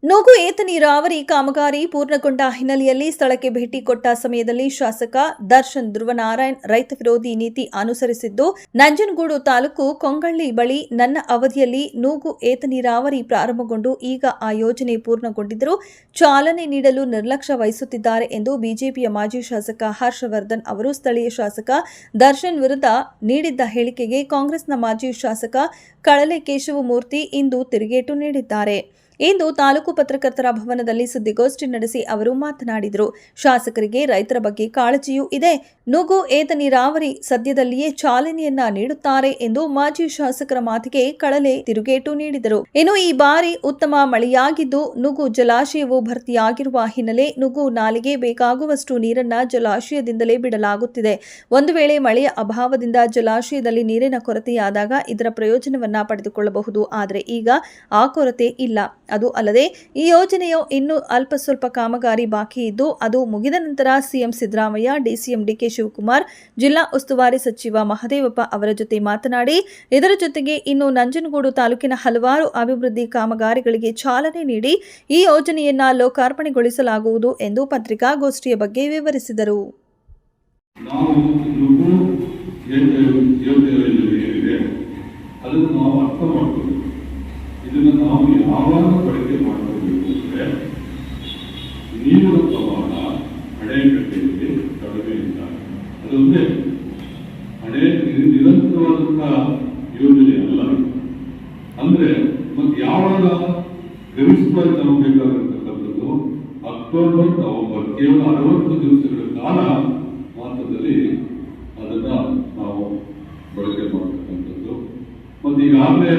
ನುಗು ಏತ ನೀರಾವರಿ ಕಾಮಗಾರಿ ಪೂರ್ಣಗೊಂಡ ಹಿನ್ನೆಲೆಯಲ್ಲಿ ಸ್ಥಳಕ್ಕೆ ಭೇಟಿ ಕೊಟ್ಟ ಸಮಯದಲ್ಲಿ ಶಾಸಕ ದರ್ಶನ್ ಧ್ರುವನಾರಾಯಣ್ ರೈತ ವಿರೋಧಿ ನೀತಿ ಅನುಸರಿಸಿದ್ದು, ನಂಜನಗೂಡು ತಾಲೂಕು ಕೊಂಗಳ್ಳಿ ಬಳಿ ನನ್ನ ಅವಧಿಯಲ್ಲಿ ನೂಗು ಏತ ನೀರಾವರಿ ಪ್ರಾರಂಭಗೊಂಡು ಈಗ ಆ ಯೋಜನೆ ಪೂರ್ಣಗೊಂಡಿದ್ದರೂ ಚಾಲನೆ ನೀಡಲು ನಿರ್ಲಕ್ಷ್ಯ ವಹಿಸುತ್ತಿದ್ದಾರೆ ಎಂದು ಬಿಜೆಪಿಯ ಮಾಜಿ ಶಾಸಕ ಹರ್ಷವರ್ಧನ್ ಅವರು ಸ್ಥಳೀಯ ಶಾಸಕ ದರ್ಶನ್ ವಿರುದ್ಧ ನೀಡಿದ್ದ ಹೇಳಿಕೆಗೆ ಕಾಂಗ್ರೆಸ್ನ ಮಾಜಿ ಶಾಸಕ ಕಳಲೆ ಕೇಶವಮೂರ್ತಿ ಇಂದು ತಿರುಗೇಟು ನೀಡಿದ್ದಾರೆ. ಇಂದು ತಾಲೂಕು ಪತ್ರಕರ್ತರ ಭವನದಲ್ಲಿ ಸುದ್ದಿಗೋಷ್ಠಿ ನಡೆಸಿ ಅವರು ಮಾತನಾಡಿದರು. ಶಾಸಕರಿಗೆ ರೈತರ ಬಗ್ಗೆ ಕಾಳಜಿಯೂ ಇದೆ. ನುಗು ಏತ ನೀರಾವರಿ ಸದ್ಯದಲ್ಲಿಯೇ ಚಾಲನೆಯನ್ನ ನೀಡುತ್ತಾರೆ ಎಂದು ಮಾಜಿ ಶಾಸಕರ ಮಾತಿಗೆ ಕಳಲೆ ತಿರುಗೇಟು ನೀಡಿದರು. ಇನ್ನು ಈ ಬಾರಿ ಉತ್ತಮ ಮಳೆಯಾಗಿದ್ದು ನುಗು ಜಲಾಶಯವು ಭರ್ತಿಯಾಗಿರುವ ಹಿನ್ನೆಲೆ ನುಗು ನಾಲೆಗೆ ಬೇಕಾಗುವಷ್ಟು ನೀರನ್ನ ಜಲಾಶಯದಿಂದಲೇ ಬಿಡಲಾಗುತ್ತಿದೆ. ಒಂದು ವೇಳೆ ಮಳೆಯ ಅಭಾವದಿಂದ ಜಲಾಶಯದಲ್ಲಿ ನೀರಿನ ಕೊರತೆಯಾದಾಗ ಇದರ ಪ್ರಯೋಜನವನ್ನ ಪಡೆದುಕೊಳ್ಳಬಹುದು. ಆದರೆ ಈಗ ಆ ಕೊರತೆ ಇಲ್ಲ. ಅದು ಅಲ್ಲದೆ ಈ ಯೋಜನೆಯು ಇನ್ನೂ ಅಲ್ಪ ಸ್ವಲ್ಪ ಕಾಮಗಾರಿ ಬಾಕಿ ಇದ್ದು ಅದು ಮುಗಿದ ನಂತರ ಸಿಎಂ ಸಿದ್ದರಾಮಯ್ಯ, ಡಿಸಿಎಂ ಡಿಕೆ ಶಿವಕುಮಾರ್, ಜಿಲ್ಲಾ ಉಸ್ತುವಾರಿ ಸಚಿವ ಮಹದೇವಪ್ಪ ಅವರ ಜೊತೆ ಮಾತನಾಡಿ ಇದರ ಜೊತೆಗೆ ಇನ್ನು ನಂಜನಗೂಡು ತಾಲೂಕಿನ ಹಲವಾರು ಅಭಿವೃದ್ಧಿ ಕಾಮಗಾರಿಗಳಿಗೆ ಚಾಲನೆ ನೀಡಿ ಈ ಯೋಜನೆಯನ್ನ ಲೋಕಾರ್ಪಣೆಗೊಳಿಸಲಾಗುವುದು ಎಂದು ಪತ್ರಿಕಾಗೋಷ್ಠಿಯ ಬಗ್ಗೆ ವಿವರಿಸಿದರು. ಇದನ್ನು ನಾವು ಯಾವಾಗ ಬಳಕೆ ಮಾಡಬೇಕು ಅಂದರೆ ನೀರಿನ ಪ್ರಮಾಣ ಅಣೆಕಟ್ಟೆಯಲ್ಲಿ ಕಡಿಮೆ ಇಲ್ಲ. ಅದೊಂದೇ ನಿರಂತರವಾದಂತಹ ಯೋಜನೆ ಅಲ್ಲ. ಅಂದ್ರೆ ಮತ್ತೆ ಯಾವಾಗ ಗರಿಷ್ಠವಾಗಿ ನಾವು ಬೇಕಾಗಿರ್ತಕ್ಕಂಥದ್ದು ಅಕ್ಟೋಬರ್, ನವೆಂಬರ್ ಕೇವಲ 60 ದಿವಸಗಳ ಕಾಲ ಮಾತ್ರದಲ್ಲಿ ಅದನ್ನ ನಾವು ಬಳಕೆ ಮಾಡತಕ್ಕಂಥದ್ದು. ಮತ್ತು ಈಗಾಗಲೇ